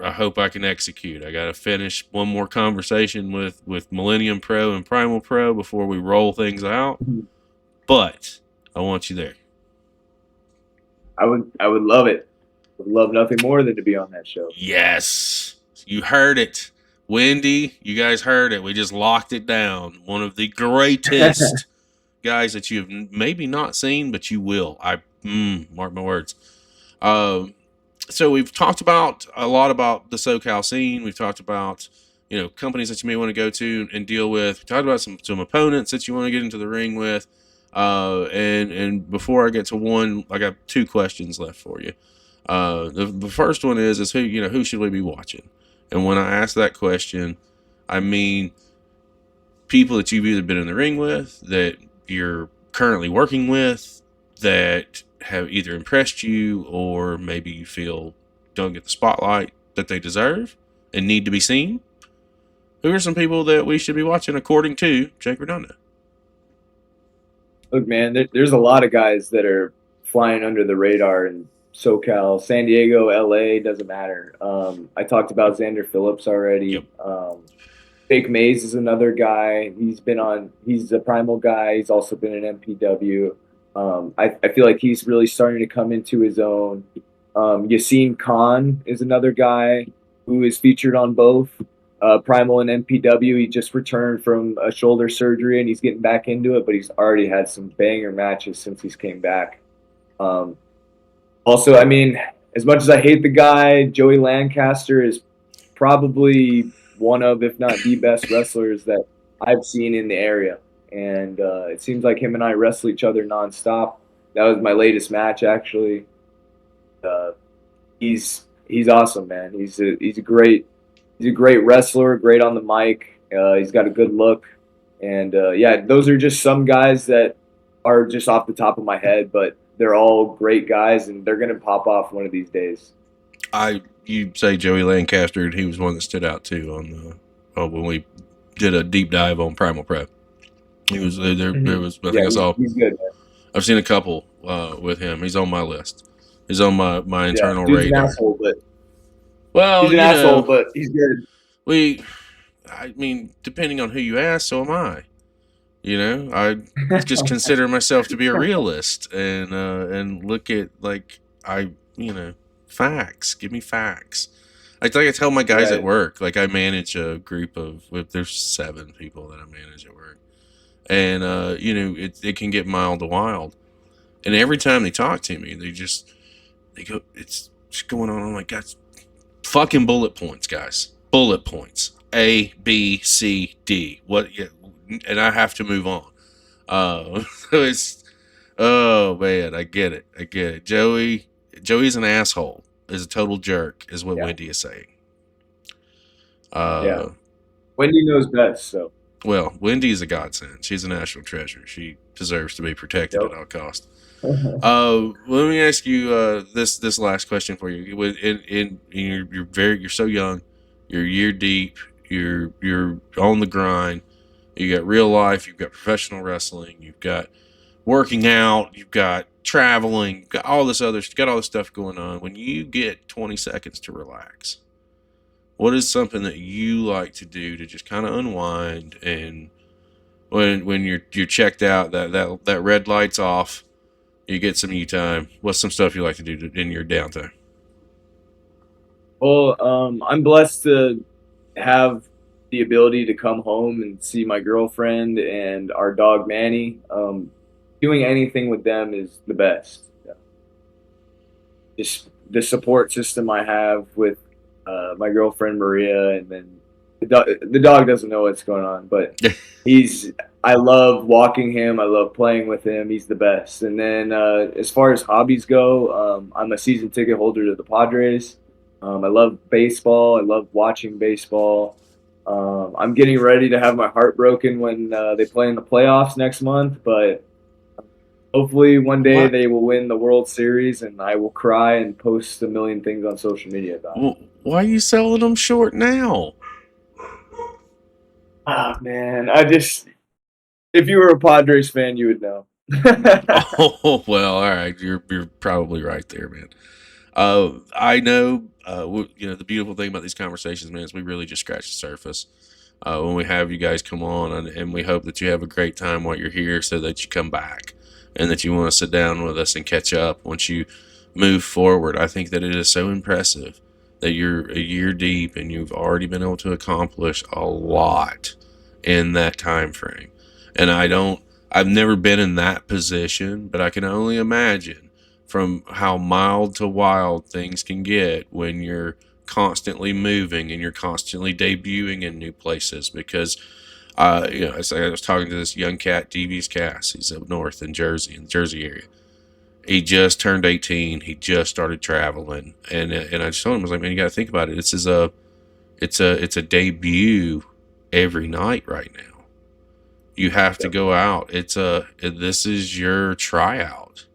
I hope I can execute. I got to finish one more conversation with Millennium Pro and Primal Pro before we roll things out. But I want you there. I would love it. Would love nothing more than to be on that show. Yes. You heard it. Wendy, you guys heard it. We just locked it down. One of the greatest guys that you've maybe not seen, but you will. Mark my words. So we've talked about a lot about the SoCal scene. We've talked about, companies that you may want to go to and deal with. We talked about some opponents that you want to get into the ring with. And before I get to one, I got 2 questions left for you. The first one is who should we be watching? And when I ask that question, I mean people that you've either been in the ring with, that you're currently working with, that have either impressed you, or maybe you feel don't get the spotlight that they deserve and need to be seen. Who are some people that we should be watching according to Jake Rendondo? Look, man, there's a lot of guys that are flying under the radar in SoCal, San Diego, LA, doesn't matter. I talked about Xander Phillips already. Yep. Jake Mays is another guy. He's a Primal guy. He's also been in MPW. I feel like he's really starting to come into his own. Yassine Khan is another guy who is featured on both Primal and MPW. He just returned from a shoulder surgery and he's getting back into it, but he's already had some banger matches since he's came back. Also, I mean, as much as I hate the guy, Joey Lancaster is probably one of, if not the best wrestlers that I've seen in the area. And it seems like him and I wrestle each other nonstop. That was my latest match, actually. He's awesome, man. He's a great wrestler, great on the mic. He's got a good look. And those are just some guys that are just off the top of my head, but they're all great guys, and they're going to pop off one of these days. You say Joey Lancaster, and he was one that stood out too on when we did a deep dive on Primal Pro. He was there. There was. I think Yeah, I saw. he's good, man. I've seen a couple with him. He's on my list. He's on my Yeah, internal dude's radar. an asshole, but Well, he's an asshole, but he's good. I mean, depending on who you ask, so am I. You know, I just consider myself to be a realist and look at facts. Give me facts. Like I tell my guys at work, like I manage a group of there's 7 people that I manage at work, and it can get mild to wild, and every time they talk to me, they go, it's just going on. I'm like, that's fucking bullet points, guys. Bullet points. A, B, C, D. What? Yeah, and I have to move on. So it's, oh man, I get it. Joey's an asshole. Is a total jerk, is what Wendy is saying. Yeah. Wendy knows best, so. Well, Wendy is a godsend. She's a national treasure. She deserves to be protected at all costs. Let me ask you this last question for you. You're so young. You're a year deep. You're on the grind. You got real life. You've got professional wrestling. You've got working out. You've got traveling. You've got all this stuff going on. When you get 20 seconds to relax, what is something that you like to do to just kind of unwind? And when you're checked out, that red light's off, you get some you time. What's some stuff you like to do in your downtime? Well, I'm blessed to have the ability to come home and see my girlfriend and our dog Manny. Doing anything with them is the best. Yeah. Just the support system I have with my girlfriend Maria, and then the dog doesn't know what's going on, but I love walking him. I love playing with him. He's the best. And then as far as hobbies go, I'm a season ticket holder to the Padres. I love baseball. I love watching baseball. I'm getting ready to have my heart broken when they play in the playoffs next month, but hopefully one day they will win the World Series, and I will cry and post a million things on social media about it. Why are you selling them short now? Ah, man, if you were a Padres fan, you would know. Oh, well, all right. You're probably right there, man. I know, the beautiful thing about these conversations, man, is we really just scratch the surface. When we have you guys come on, and we hope that you have a great time while you're here, so that you come back and that you want to sit down with us and catch up once you move forward. I think that it is so impressive that you're a year deep and you've already been able to accomplish a lot in that time frame. And I've never been in that position, but I can only imagine from how mild to wild things can get when you're constantly moving and you're constantly debuting in new places. Because I was talking to this young cat, DV's Cass. He's up north in the Jersey area. He just turned 18. He just started traveling, and I just told him, I was like, man, you got to think about it. It's a debut every night right now. You have to go out. This is your tryout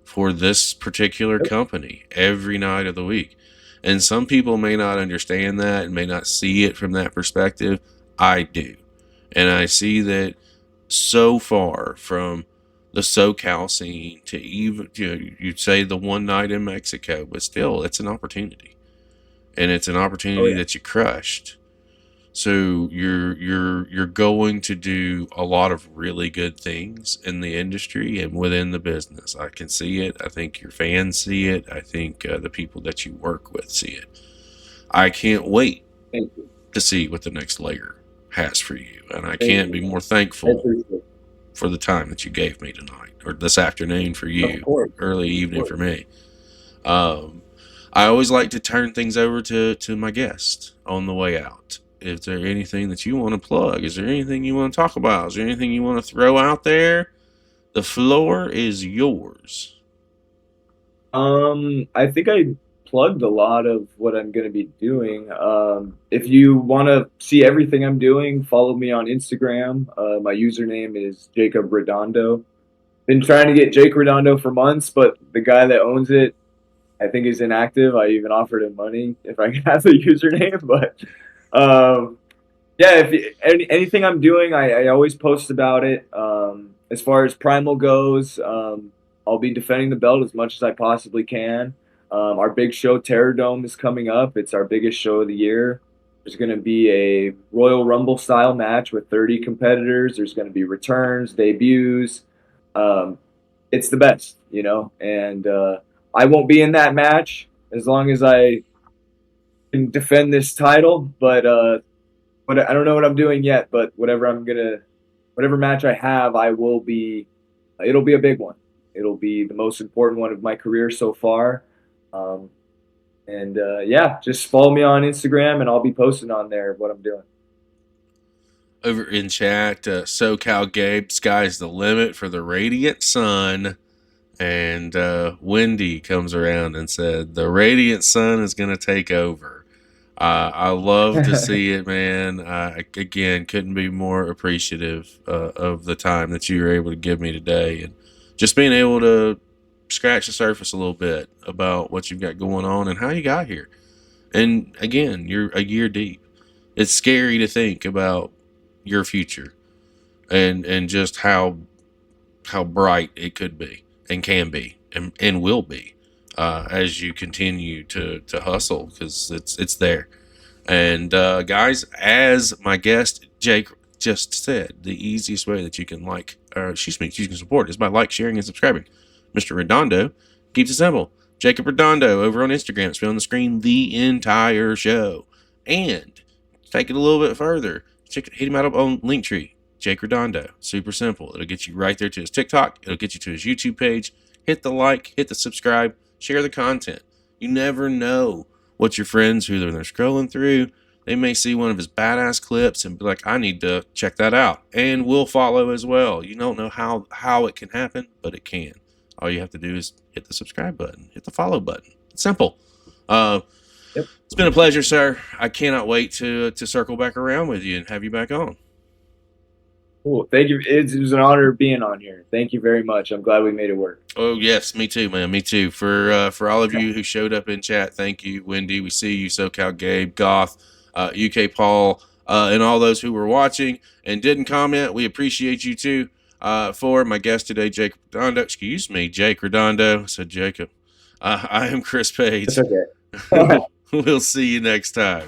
for this particular company every night of the week. And some people may not understand that and may not see it from that perspective. I do. And I see that so far from the SoCal scene to even, you'd say the one night in Mexico, but still, it's an opportunity. And it's an opportunity that you crushed. So you're going to do a lot of really good things in the industry and within the business. I can see it. I think your fans see it. I think the people that you work with see it. I can't wait to see what the next layer has for you, and I can't be more thankful for the time that you gave me tonight, or this afternoon for you, early evening for me. I always like to turn things over to my guest on the way out. Is there anything that you want to plug? Is there anything you want to talk about? Is there anything you want to throw out there? The floor is yours. I think I plugged a lot of what I'm going to be doing. If you want to see everything I'm doing, follow me on Instagram. My username is Jacob Redondo. Been trying to get Jake Rendondo for months, but the guy that owns it, I think, is inactive. I even offered him money if I could have the username, but Yeah, anything I'm doing, I always post about it. As far as Primal goes, I'll be defending the belt as much as I possibly can. Our big show, Terrordome, is coming up. It's our biggest show of the year. There's going to be a Royal Rumble style match with 30 competitors. There's going to be returns, debuts. Um, it's the best, and I won't be in that match as long as I can defend this title, but I don't know what I'm doing yet. But whatever match I have, I will be. It'll be a big one. It'll be the most important one of my career so far. Um, and yeah, just follow me on Instagram, and I'll be posting on there what I'm doing. Over in chat, SoCal Gabe, sky's the limit for the Radiant Sun. And Wendy comes around and said, the Radiant Sun is going to take over. I love to see it, man. Again, couldn't be more appreciative of the time that you were able to give me today. And just being able to scratch the surface a little bit about what you've got going on and how you got here. And again, you're a year deep. It's scary to think about your future and just how bright it could be and can be and will be as you continue to hustle, because it's there. And guys, as my guest Jake just said, the easiest way that you can you can support is by sharing, and subscribing. Mr. Redondo keeps it simple. Jacob Redondo over on Instagram. It's been on the screen the entire show. And take it a little bit further, hit him out on Linktree. Jake Redondo. Super simple. It'll get you right there to his TikTok. It'll get you to his YouTube page. Hit the like, hit the subscribe, share the content. You never know what your friends, who they're scrolling through, they may see one of his badass clips and be like, I need to check that out. And we'll follow as well. You don't know how it can happen, but it can. All you have to do is hit the subscribe button, hit the follow button. It's simple. Yep. It's been a pleasure, sir. I cannot wait to circle back around with you and have you back on. Cool. Thank you. It was an honor being on here. Thank you very much. I'm glad we made it work. Oh yes, me too, man. Me too. For all of you who showed up in chat, thank you, Wendy. We see you, SoCal Gabe, Goth, UK Paul, and all those who were watching and didn't comment. We appreciate you too. For my guest today, Jake Redondo. Excuse me, Jake Redondo. I said Jacob. I am Chris Page. It's okay. We'll see you next time.